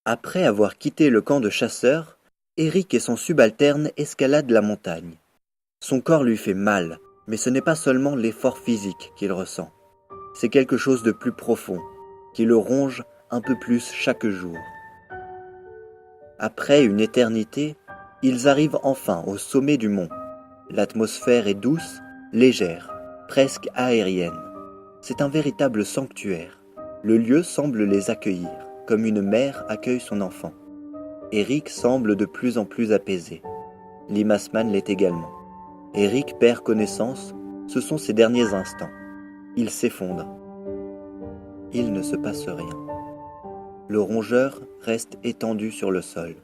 Après avoir quitté le camp de chasseurs, Eric et son subalterne escaladent la montagne. Son corps lui fait mal, mais ce n'est pas seulement l'effort physique qu'il ressent. C'est quelque chose de plus profond, qui le ronge un peu plus chaque jour. Après une éternité, ils arrivent enfin au sommet du mont. L'atmosphère est douce, légère, presque aérienne. C'est un véritable sanctuaire. Le lieu semble les accueillir, comme une mère accueille son enfant. Eric semble de plus en plus apaisé. Limasman l'est également. Eric perd connaissance, ce sont ses derniers instants. Il s'effondre. Il ne se passe rien. Le rongeur reste étendu sur le sol.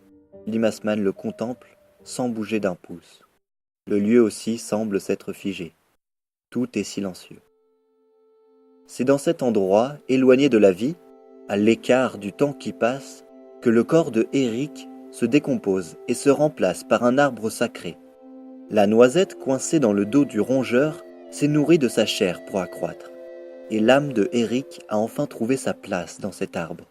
Limasman le contemple sans bouger d'un pouce. Le lieu aussi semble s'être figé. Tout est silencieux. C'est dans cet endroit, éloigné de la vie, à l'écart du temps qui passe, que le corps de Eric se décompose et se remplace par un arbre sacré. La noisette coincée dans le dos du rongeur s'est nourrie de sa chair pour accroître, et l'âme de Eric a enfin trouvé sa place dans cet arbre.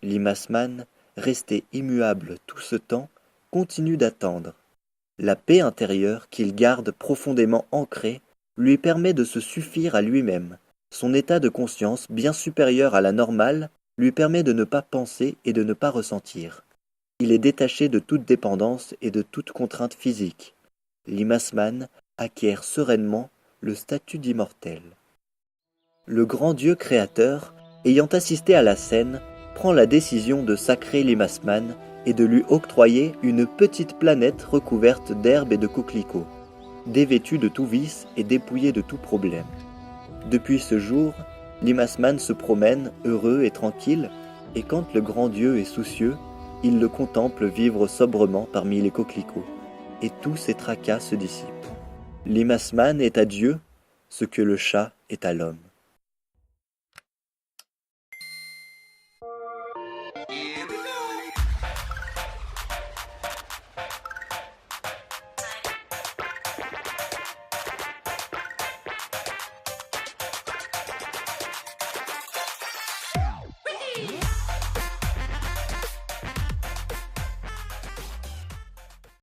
Limasman, resté immuable tout ce temps, continue d'attendre. La paix intérieure qu'il garde profondément ancrée lui permet de se suffire à lui-même. Son état de conscience, bien supérieur à la normale, lui permet de ne pas penser et de ne pas ressentir. Il est détaché de toute dépendance et de toute contrainte physique. Limasman acquiert sereinement le statut d'immortel. Le grand Dieu créateur, ayant assisté à la scène, prend la décision de sacrer Limasman et de lui octroyer une petite planète recouverte d'herbes et de coquelicots, dévêtue de tout vice et dépouillée de tout problème. Depuis ce jour, Limasman se promène heureux et tranquille, et quand le grand Dieu est soucieux, il le contemple vivre sobrement parmi les coquelicots, et tous ses tracas se dissipent. Limasman est à Dieu ce que le chat est à l'homme.